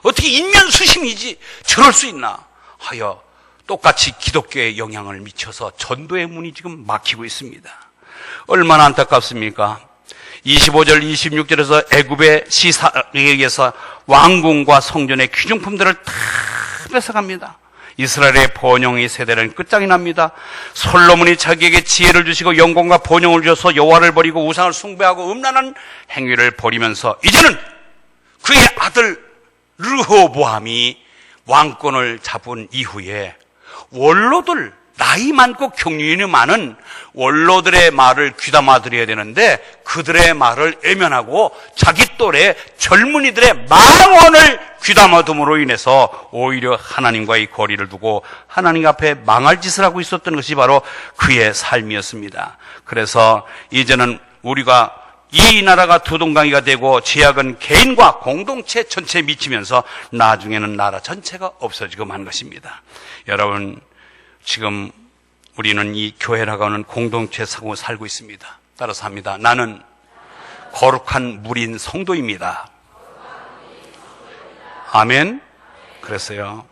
어떻게 인면수심이지 저럴 수 있나 하여 똑같이 기독교에 영향을 미쳐서 전도의 문이 지금 막히고 있습니다. 얼마나 안타깝습니까? 25절 26절에서 애굽의 시사에 의해서 왕궁과 성전의 귀중품들을 다 뺏어갑니다. 이스라엘의 번영의 세대는 끝장이 납니다. 솔로몬이 자기에게 지혜를 주시고 영광과 번영을 주셔서 여호와를 버리고 우상을 숭배하고 음란한 행위를 벌이면서 이제는 그의 아들 르호보암이 왕권을 잡은 이후에 원로들, 나이 많고 경륜이 많은 원로들의 말을 귀담아 들어야 되는데 그들의 말을 외면하고 자기 또래 젊은이들의 망언을 귀담아 둠으로 인해서 오히려 하나님과의 거리를 두고 하나님 앞에 망할 짓을 하고 있었던 것이 바로 그의 삶이었습니다. 그래서 이제는 우리가 이 나라가 두동강이가 되고 죄악은 개인과 공동체 전체에 미치면서 나중에는 나라 전체가 없어지고 만 것입니다. 여러분, 지금 우리는 이 교회라고 하는 공동체 사고 살고 있습니다. 따라서 합니다. 나는 거룩한 무리인 성도입니다. 아멘. 그랬어요.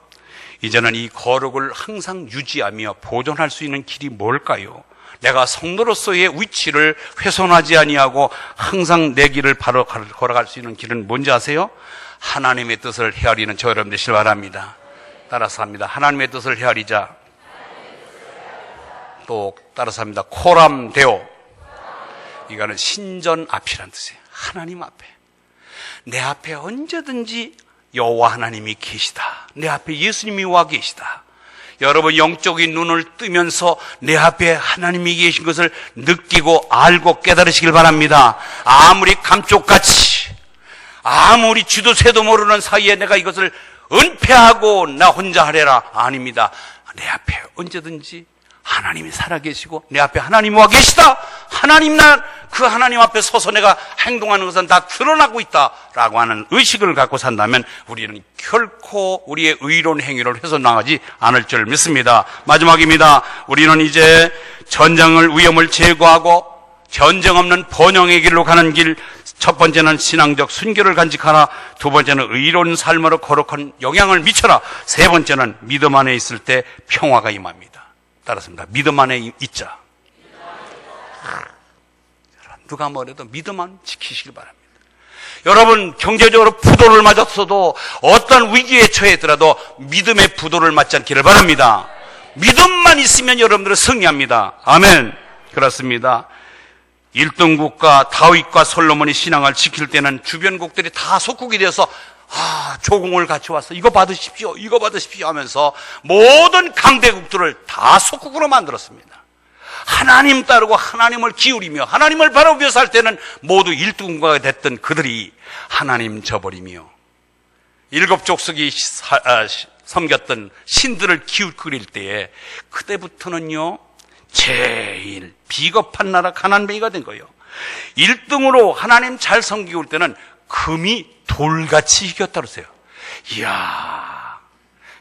이제는 이 거룩을 항상 유지하며 보존할 수 있는 길이 뭘까요? 내가 성도로서의 위치를 훼손하지 아니하고 항상 내 길을 바로 걸어갈 수 있는 길은 뭔지 아세요? 하나님의 뜻을 헤아리는 저 여러분 되시길 바랍니다. 따라서 합니다. 하나님의 뜻을 헤아리자. 또 따라서 합니다. 코람데오. 이거는 신전 앞이란 뜻이에요. 하나님 앞에. 내 앞에 언제든지 여호와 하나님이 계시다. 내 앞에 예수님이 와 계시다. 여러분 영적인 눈을 뜨면서 내 앞에 하나님이 계신 것을 느끼고 알고 깨달으시길 바랍니다. 아무리 감쪽같이 아무리 쥐도 새도 모르는 사이에 내가 이것을 은폐하고 나 혼자 하래라. 아닙니다. 내 앞에 언제든지 하나님이 살아계시고 내 앞에 하나님이 와 계시다. 그 하나님 앞에 서서 내가 행동하는 것은 다 드러나고 있다라고 하는 의식을 갖고 산다면 우리는 결코 우리의 의로운 행위를 훼손당하지 않을 줄 믿습니다. 마지막입니다. 우리는 이제 전쟁을 위험을 제거하고 전쟁 없는 번영의 길로 가는 길. 첫 번째는 신앙적 순결을 간직하라. 두 번째는 의로운 삶으로 거룩한 영향을 미쳐라. 세 번째는 믿음 안에 있을 때 평화가 임합니다. 따랐습니다. 믿음 안에 있자. 누가 뭐래도 믿음 안 지키시길 바랍니다. 여러분 경제적으로 부도를 맞았어도 어떤 위기에 처했더라도 믿음의 부도를 맞지 않기를 바랍니다. 믿음만 있으면 여러분들은 승리합니다. 아멘. 그렇습니다. 1등 국가 다윗과 솔로몬이 신앙을 지킬 때는 주변국들이 다 속국이 되어서 조공을 같이 와서 이거 받으십시오 하면서 모든 강대국들을 다 속국으로 만들었습니다. 하나님 따르고 하나님을 기울이며 하나님을 바라보며 살 때는 모두 1등 국가가 됐던 그들이 하나님 저버리며 일곱 족속이 섬겼던 신들을 기웃거릴 때에 그때부터는요 제일 비겁한 나라 가나안뱅이가 된 거예요. 1등으로 하나님 잘 섬기고 올 때는 금이 돌같이 이겼다 그러세요. 이야,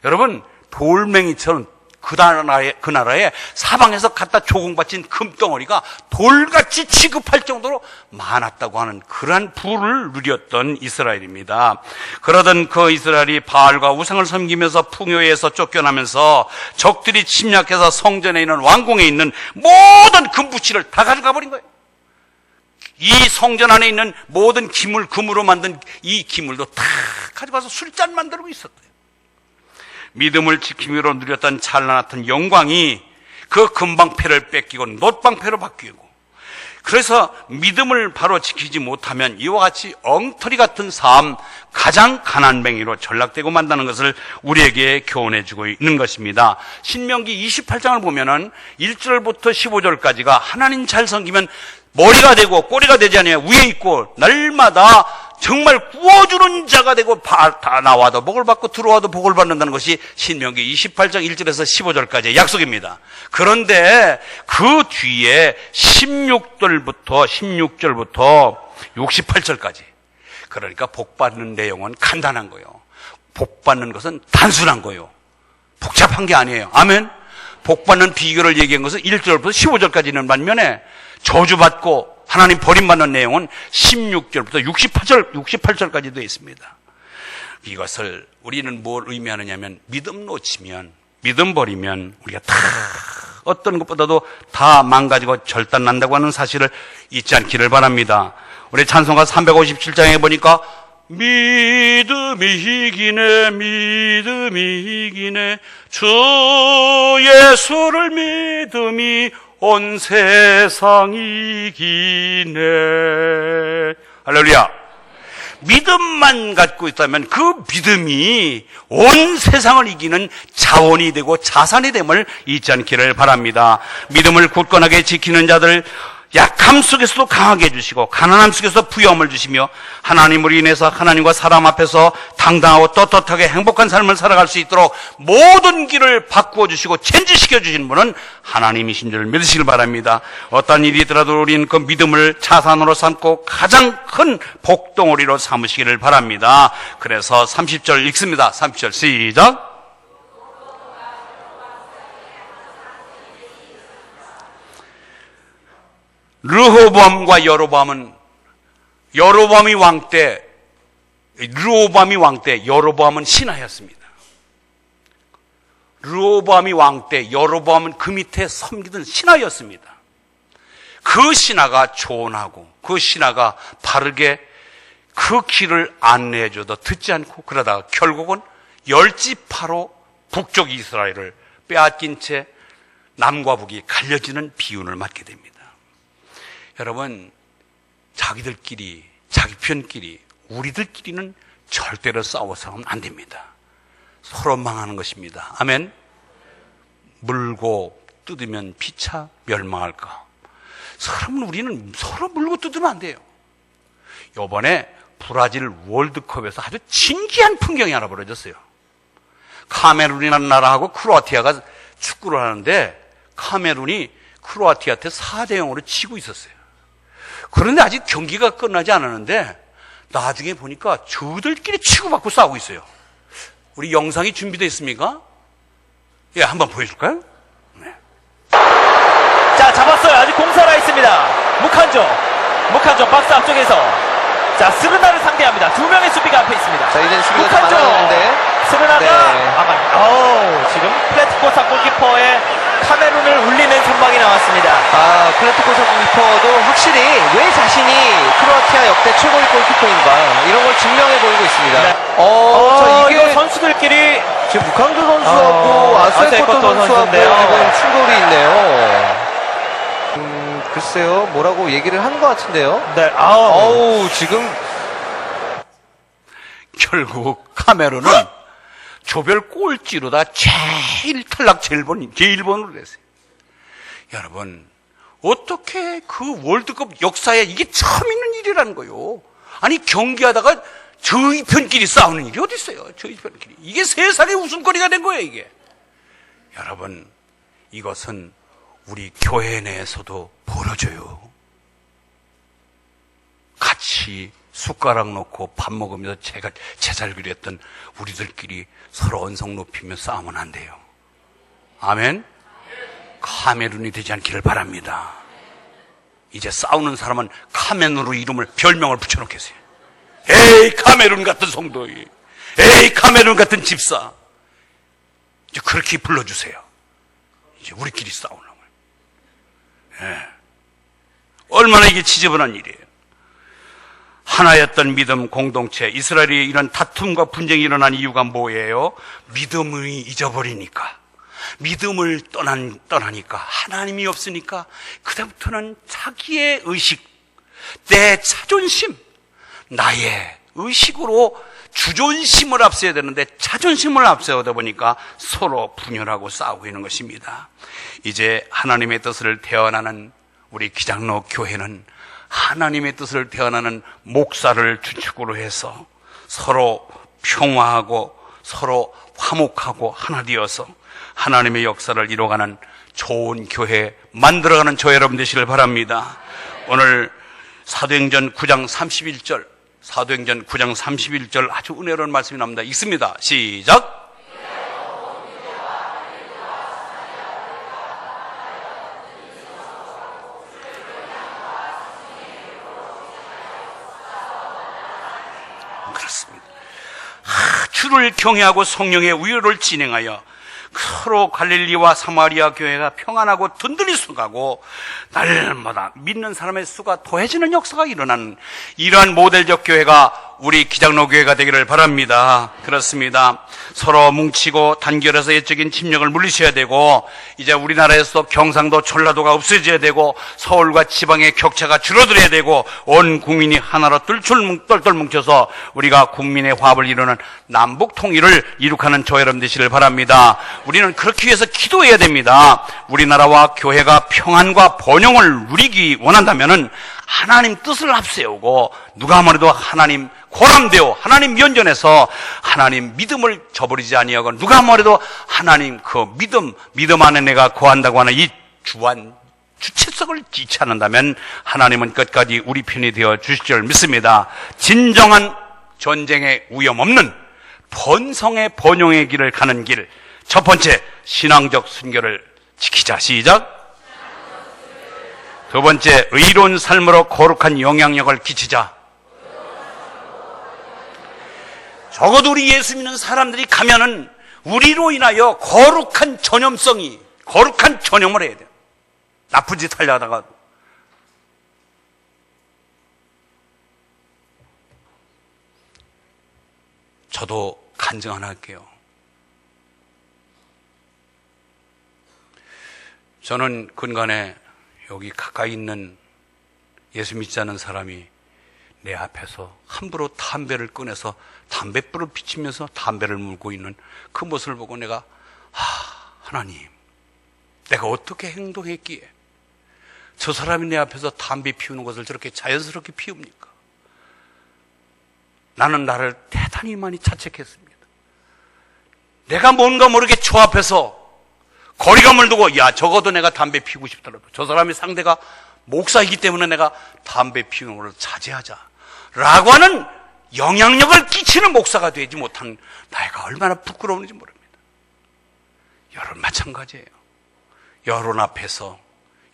여러분 돌멩이처럼 그 나라에 사방에서 갖다 조공바친 금덩어리가 돌같이 취급할 정도로 많았다고 하는 그러한 부를 누렸던 이스라엘입니다. 그러던 그 이스라엘이 바알과 우상을 섬기면서 풍요에서 쫓겨나면서 적들이 침략해서 성전에 있는 왕궁에 있는 모든 금부치를 다 가져가 버린 거예요. 이 성전 안에 있는 모든 기물, 금으로 만든 이 기물도 다 가져가서 술잔 만들고 있었대요. 믿음을 지킴으로 누렸던 찬란했던 영광이 그 금방패를 뺏기고 놋방패로 바뀌고, 그래서 믿음을 바로 지키지 못하면 이와 같이 엉터리 같은 삶, 가장 가난뱅이로 전락되고 만다는 것을 우리에게 교훈해 주고 있는 것입니다. 신명기 28장을 보면은 1절부터 15절까지가 하나님 잘 섬기면 머리가 되고 꼬리가 되지 않아요. 위에 있고 날마다 정말 구워주는 자가 되고 다 나와도 복을 받고 들어와도 복을 받는다는 것이 신명기 28장 1절에서 15절까지의 약속입니다. 그런데 그 뒤에 16절부터 68절까지, 그러니까 복 받는 내용은 간단한 거예요. 복 받는 것은 단순한 거예요. 복잡한 게 아니에요. 아멘. 복 받는 비결을 얘기한 것은 1절부터 15절까지는 반면에 저주받고 하나님 버림받는 내용은 16절부터 68절까지 되어 있습니다. 이것을 우리는 뭘 의미하느냐면 믿음 놓치면, 믿음 버리면 우리가 다 어떤 것보다도 다 망가지고 절단난다고 하는 사실을 잊지 않기를 바랍니다. 우리 찬송가 357장에 보니까 믿음이 이기네, 믿음이 이기네, 주 예수를 믿음이 온 세상 이기네. 할렐루야. 믿음만 갖고 있다면 그 믿음이 온 세상을 이기는 자원이 되고 자산이 됨을 잊지 않기를 바랍니다. 믿음을 굳건하게 지키는 자들, 약함 속에서도 강하게 해주시고 가난함 속에서 부여함을 주시며 하나님으로 인해서 하나님과 사람 앞에서 당당하고 떳떳하게 행복한 삶을 살아갈 수 있도록 모든 길을 바꾸어 주시고 체인지시켜 주시는 분은 하나님이신 줄 믿으시길 바랍니다. 어떤 일이 있더라도 우리는 그 믿음을 자산으로 삼고 가장 큰 복덩어리로 삼으시기를 바랍니다. 그래서 30절 읽습니다. 30절 시작. 르호보암과 여로보암이 왕 때 여로보암은 신하였습니다. 르호보암이 왕 때 여로보암은 그 밑에 섬기던 신하였습니다. 그 신하가 조언하고 그 신하가 바르게 그 길을 안내해줘도 듣지 않고 그러다가 결국은 열지파로 북쪽 이스라엘을 빼앗긴 채 남과 북이 갈려지는 비운을 맞게 됩니다. 여러분, 자기들끼리, 자기 편끼리, 우리들끼리는 절대로 싸워서는 안 됩니다. 서로 망하는 것입니다. 아멘. 물고 뜯으면 피차 멸망할까. 우리는 서로 물고 뜯으면 안 돼요. 이번에 브라질 월드컵에서 아주 신기한 풍경이 하나 벌어졌어요. 카메룬이라는 나라하고 크로아티아가 축구를 하는데 카메룬이 크로아티아한테 4대0으로 지고 있었어요. 그런데 아직 경기가 끝나지 않았는데 나중에 보니까 저들끼리 치고받고 싸우고 있어요. 우리 영상이 준비되어 있습니까? 예, 한번 보여줄까요? 네. 자, 잡았어요. 아직 공 살아있습니다. 무칸조 박스 앞쪽에서 자, 스르나를 상대합니다. 두 명의 수비가 앞에 있습니다. 자, 이제는 수비가 좀 많아졌는데 스르나가 네. 지금 플레티코사 골키퍼의 카메룬을 울리는 선방이 나왔습니다. 플레티코사 골키퍼도 확실히 왜 자신이 크로아티아 역대 최고의 골키퍼인가 이런 걸 증명해 보이고 있습니다. 네. 자, 이거 선수들끼리 지금 무칸조 선수하고 아스에코토 선수하고 지금 충돌이 있네요. 글쎄요, 뭐라고 얘기를 한 것 같은데요. 네. 지금 결국 카메룬은 조별 꼴찌로다 제일 일본으로 됐어요. 여러분, 어떻게 그 월드컵 역사에 이게 처음 있는 일이라는 거요. 아니, 경기하다가 저희 편끼리 싸우는 일이 어디 있어요? 저희 편끼리. 이게 세상의 웃음거리가 된 거예요, 이게. 여러분, 이것은 우리 교회 내에서도 벌어져요. 같이 숟가락 놓고 밥 먹으면서 제잘 그렸던 우리들끼리 서로 언성 높이며 싸우면 안 돼요. 아멘? 카메룬이 되지 않기를 바랍니다. 이제 싸우는 사람은 카메룬으로 별명을 붙여놓겠어요. 에이, 카메룬 같은 성도, 에이, 카메룬 같은 집사. 이제 그렇게 불러주세요. 이제 우리끼리 싸우는 걸. 얼마나 이게 지저분한 일이에요. 하나였던 믿음 공동체, 이스라엘이 이런 다툼과 분쟁이 일어난 이유가 뭐예요? 믿음을 잊어버리니까, 믿음을 떠나니까, 하나님이 없으니까 그다음부터는 자기의 의식, 내 자존심, 나의 의식으로 주존심을 앞세워야 되는데 자존심을 앞세우다 보니까 서로 분열하고 싸우고 있는 것입니다. 이제 하나님의 뜻을 대언하는 우리 기장로 교회는 하나님의 뜻을 대언하는 목사를 주축으로 해서 서로 평화하고 서로 화목하고 하나 되어서 하나님의 역사를 이뤄가는 좋은 교회 만들어가는 저 여러분 되시길 바랍니다. 오늘 사도행전 9장 31절 아주 은혜로운 말씀이 나옵니다. 읽습니다. 시작. 그렇습니다. 주를 경외하고 성령의 우유를 진행하여 서로 갈릴리와 사마리아 교회가 평안하고 든든히 서가고 날마다 믿는 사람의 수가 더해지는 역사가 일어나는 이러한 모델적 교회가 우리 기장로 교회가 되기를 바랍니다. 그렇습니다. 서로 뭉치고 단결해서 옛적인 침략을 물리셔야 되고, 이제 우리나라에서 경상도 전라도가 없어져야 되고, 서울과 지방의 격차가 줄어들어야 되고, 온 국민이 하나로 똘똘 뭉쳐서 우리가 국민의 화합을 이루는 남북 통일을 이룩하는 저 여러분 되시길 바랍니다. 우리는 그렇기 위해서 기도해야 됩니다. 우리나라와 교회가 평안과 번영을 누리기 원한다면은 하나님 뜻을 앞세우고, 누가 뭐래도 하나님 고람되어 하나님 면전에서 하나님 믿음을 저버리지 아니하고, 누가 뭐래도 하나님 그 믿음 안에 내가 거한다고 하는 이 주체성을 지지 않는다면 하나님은 끝까지 우리 편이 되어 주실 줄 믿습니다. 진정한 전쟁의 위험 없는 번성의 번영의 길을 가는 길, 첫 번째 신앙적 순결을 지키자. 시작. 두 번째, 의로운 삶으로 거룩한 영향력을 끼치자. 적어도 우리 예수 믿는 사람들이 가면은 우리로 인하여 거룩한 전염을 해야 돼요. 나쁜 짓 하려다가. 저도 간증 하나 할게요. 저는 근간에 여기 가까이 있는 예수 믿지 않는 사람이 내 앞에서 함부로 담배를 꺼내서 담뱃불을 비치면서 담배를 물고 있는 그 모습을 보고 내가 하나님, 내가 어떻게 행동했기에 저 사람이 내 앞에서 담배 피우는 것을 저렇게 자연스럽게 피웁니까? 나는 나를 대단히 많이 자책했습니다. 내가 뭔가 모르게 저 앞에서 거리감을 두고, 야, 적어도 내가 담배 피우고 싶더라도 저 사람이 상대가 목사이기 때문에 내가 담배 피우는 걸 자제하자 라고 하는 영향력을 끼치는 목사가 되지 못한 나이가 얼마나 부끄러운지 모릅니다. 여러분 마찬가지예요. 여러분 앞에서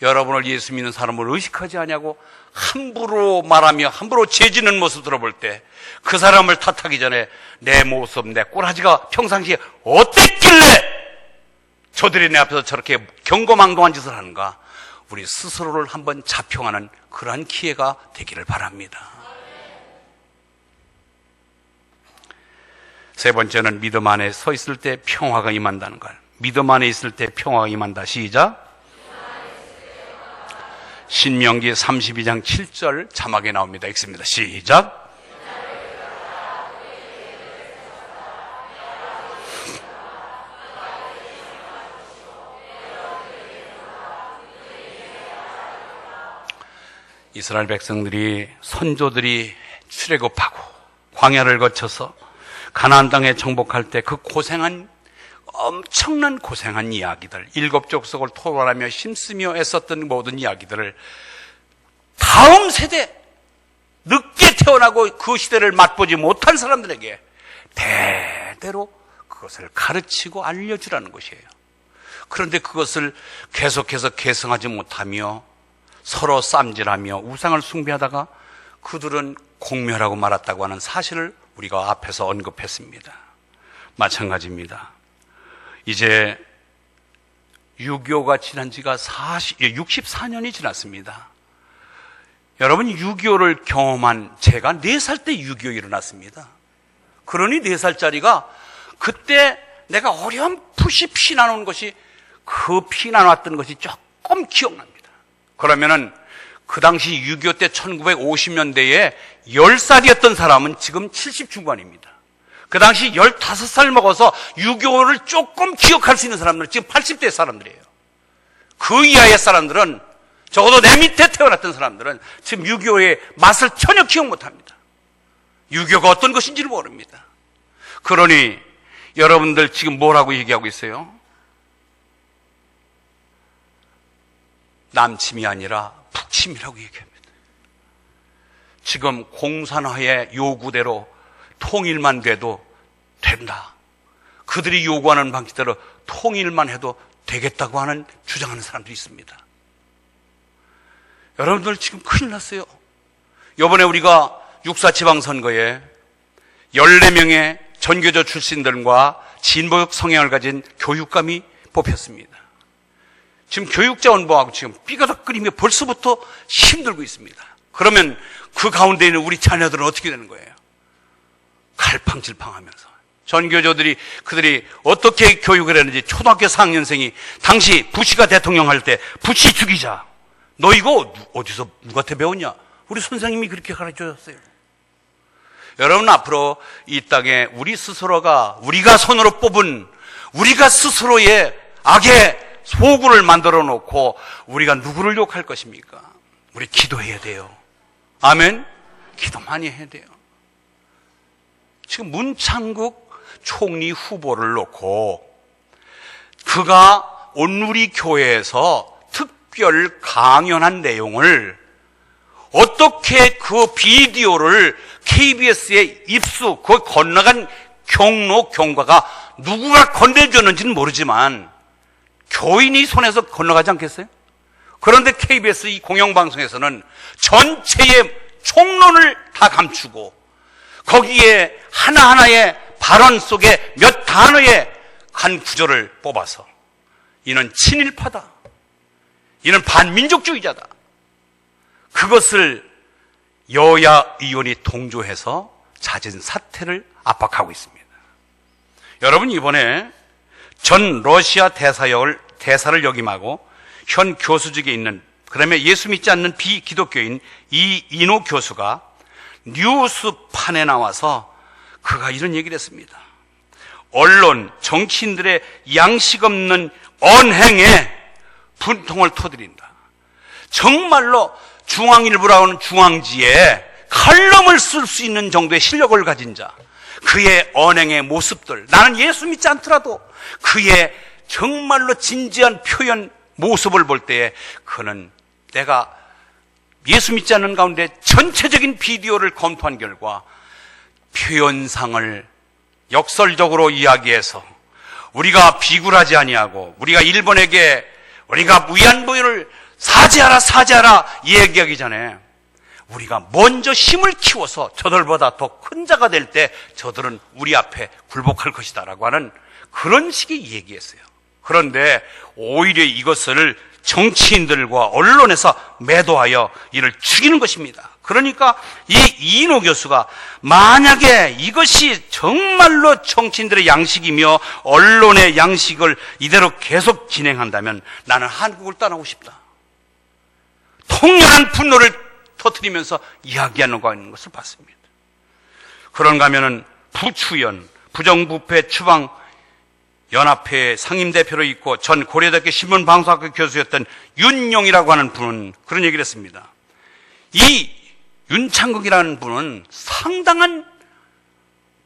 여러분을 예수 믿는 사람을 의식하지 않냐고 함부로 말하며 함부로 죄지는 모습 들어볼 때 그 사람을 탓하기 전에 내 모습, 내 꼬라지가 평상시에 어땠길래 저들이 내 앞에서 저렇게 경거망동한 짓을 하는가, 우리 스스로를 한번 자평하는 그러한 기회가 되기를 바랍니다. 세 번째는 믿음 안에 서 있을 때 평화가 임한다는 걸. 믿음 안에 있을 때 평화가 임한다. 시작. 신명기 32장 7절 자막에 나옵니다. 읽습니다. 시작. 이스라엘 백성들이, 선조들이 출애굽하고 광야를 거쳐서 가나안 땅에 정복할 때 그 엄청난 고생한 이야기들, 7족속을 토벌하며 힘쓰며 애썼던 모든 이야기들을 다음 세대, 늦게 태어나고 그 시대를 맛보지 못한 사람들에게 대대로 그것을 가르치고 알려주라는 것이에요. 그런데 그것을 계속해서 계승하지 못하며 서로 쌈질하며 우상을 숭배하다가 그들은 공멸하고 말았다고 하는 사실을 우리가 앞에서 언급했습니다. 마찬가지입니다. 이제 6.25가 지난 지가 64년이 지났습니다. 여러분, 6.25를 경험한 제가 4살 때 6.25 일어났습니다. 그러니 4살짜리가 그때 내가 어렴풋이 피나는 것이, 그 피나왔던 것이 조금 기억납니다. 그러면은 그 당시 6.25 때 1950년대에 10살이었던 사람은 지금 70 중반입니다. 그 당시 15살 먹어서 6.25를 조금 기억할 수 있는 사람들은 지금 80대 사람들이에요. 그 이하의 사람들은, 적어도 내 밑에 태어났던 사람들은 지금 6.25의 맛을 전혀 기억 못합니다. 6.25가 어떤 것인지를 모릅니다. 그러니 여러분들 지금 뭐라고 얘기하고 있어요? 남침이 아니라 북침이라고 얘기합니다. 지금 공산화의 요구대로 통일만 돼도 된다. 그들이 요구하는 방식대로 통일만 해도 되겠다고 하는 주장하는 사람들이 있습니다. 여러분들 지금 큰일 났어요. 이번에 우리가 6.4 지방선거에 14명의 전교조 출신들과 진보적 성향을 가진 교육감이 뽑혔습니다. 지금 교육자원부하고 지금 삐거덕거리며 벌써부터 힘들고 있습니다. 그러면 그 가운데 있는 우리 자녀들은 어떻게 되는 거예요? 갈팡질팡하면서. 전교조들이 그들이 어떻게 교육을 했는지 초등학교 4학년생이 당시 부시가 대통령 할 때 부시 죽이자. 너 이거 어디서 누구한테 배웠냐? 우리 선생님이 그렇게 가르쳐줬어요. 여러분, 앞으로 이 땅에 우리 스스로가 우리가 손으로 뽑은 우리가 스스로의 악의 소굴을 만들어 놓고 우리가 누구를 욕할 것입니까? 우리 기도해야 돼요. 아멘? 기도 많이 해야 돼요. 지금 문창국 총리 후보를 놓고 그가 온누리 교회에서 특별 강연한 내용을 어떻게 그 비디오를 KBS에 입수, 그 건너간 경로 경과가 누구가 건네줬는지는 모르지만 교인이 손에서 건너가지 않겠어요? 그런데 KBS 이 공영방송에서는 전체의 총론을 다 감추고 거기에 하나하나의 발언 속에 몇 단어의 한 구절을 뽑아서 이는 친일파다. 이는 반민족주의자다. 그것을 여야 의원이 동조해서 잦은 사태를 압박하고 있습니다. 여러분, 이번에 전 러시아 대사를 역임하고 현 교수직에 있는, 그다음에 예수 믿지 않는 비기독교인 이인호 교수가 뉴스판에 나와서 그가 이런 얘기를 했습니다. 언론, 정치인들의 양식 없는 언행에 분통을 터뜨린다. 정말로 중앙일보라고 하는 중앙지에 칼럼을 쓸 수 있는 정도의 실력을 가진 자, 그의 언행의 모습들, 나는 예수 믿지 않더라도 그의 정말로 진지한 표현 모습을 볼 때에 그는 내가 예수 믿지 않는 가운데 전체적인 비디오를 검토한 결과 표현상을 역설적으로 이야기해서 우리가 비굴하지 아니하고 우리가 일본에게 우리가 위안부를 사죄하라 얘기하기 전에 우리가 먼저 힘을 키워서 저들보다 더 큰 자가 될 때 저들은 우리 앞에 굴복할 것이다 라고 하는 그런 식의 얘기했어요. 그런데 오히려 이것을 정치인들과 언론에서 매도하여 이를 죽이는 것입니다. 그러니까 이 이인호 교수가 만약에 이것이 정말로 정치인들의 양식이며 언론의 양식을 이대로 계속 진행한다면 나는 한국을 떠나고 싶다. 통렬한 분노를 터뜨리면서 이야기하는 거 있는 것을 봤습니다. 그런가 하면은 부추연, 부정부패 추방 연합회 상임대표로 있고 전 고려대학교 신문방송학교 교수였던 윤용이라고 하는 분은 그런 얘기를 했습니다. 이 윤창극이라는 분은 상당한,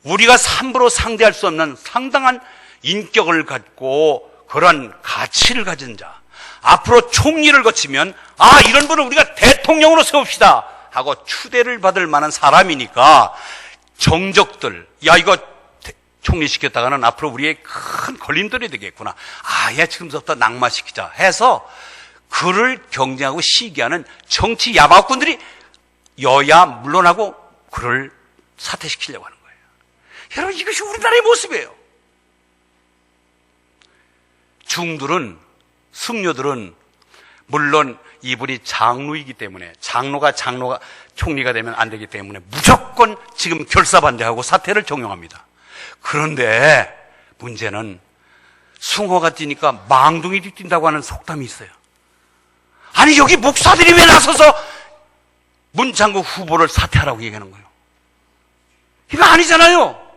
우리가 함부로 상대할 수 없는 상당한 인격을 갖고 그런 가치를 가진 자, 앞으로 총리를 거치면 이런 분을 우리가 대통령으로 세웁시다 하고 추대를 받을 만한 사람이니까 정적들, 이거 총리 시켰다가는 앞으로 우리의 큰 걸림돌이 되겠구나. 얘 지금부터 낙마시키자 해서 그를 경쟁하고 시기하는 정치 야박꾼들이 여야 물러나고 그를 사퇴시키려고 하는 거예요. 여러분, 이것이 우리나라의 모습이에요. 중들은, 승려들은 물론 이분이 장로이기 때문에 장로가 총리가 되면 안 되기 때문에 무조건 지금 결사반대하고 사퇴를 종용합니다. 그런데 문제는 숭어가 뛰니까 망둥이 뛴다고 하는 속담이 있어요. 아니, 여기 목사들이 왜 나서서 문창국 후보를 사퇴하라고 얘기하는 거예요? 이거 아니잖아요.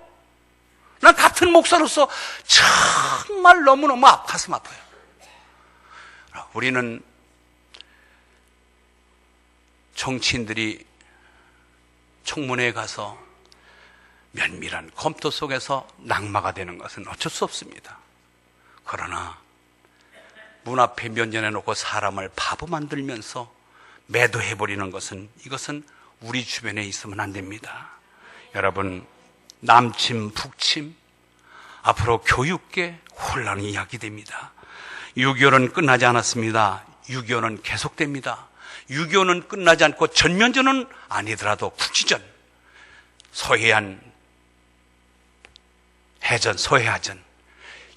난 같은 목사로서 정말 너무너무 가슴 아파요. 우리는 정치인들이 청문회에 가서 면밀한 검토 속에서 낙마가 되는 것은 어쩔 수 없습니다. 그러나 문 앞에 면전해 놓고 사람을 바보 만들면서 매도해버리는 것은, 이것은 우리 주변에 있으면 안 됩니다. 여러분, 남침 북침, 앞으로 교육계 혼란이 야기됩니다. 6.25는 끝나지 않았습니다. 6.25는 계속됩니다. 6.25는 끝나지 않고 전면전은 아니더라도 국지전, 서해안 해전, 서해하전,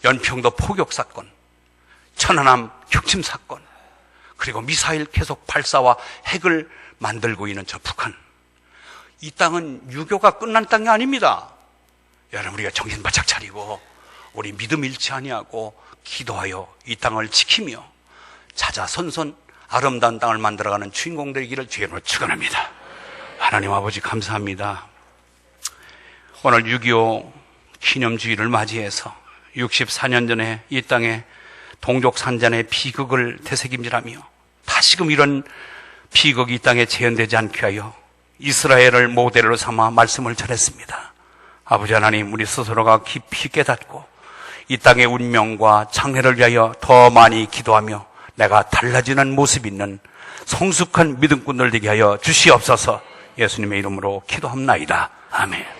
연평도 포격 사건, 천안함 격침 사건, 그리고 미사일 계속 발사와 핵을 만들고 있는 저 북한. 이 땅은 유교가 끝난 땅이 아닙니다. 여러분, 우리가 정신 바짝 차리고 우리 믿음 잃지 아니하고 기도하여 이 땅을 지키며 자자손손 아름다운 땅을 만들어가는 주인공 되기를 주님으로 축원합니다. 하나님 아버지 감사합니다. 오늘 6.25 기념주의를 맞이해서 64년 전에 이 땅에 동족산잔의 비극을 되새김질하며 다시금 이런 비극이 이 땅에 재현되지 않게 하여 이스라엘을 모델로 삼아 말씀을 전했습니다. 아버지 하나님, 우리 스스로가 깊이 깨닫고 이 땅의 운명과 장래를 위하여 더 많이 기도하며 내가 달라지는 모습 있는 성숙한 믿음꾼들 되게 하여 주시옵소서. 예수님의 이름으로 기도합나이다. 아멘.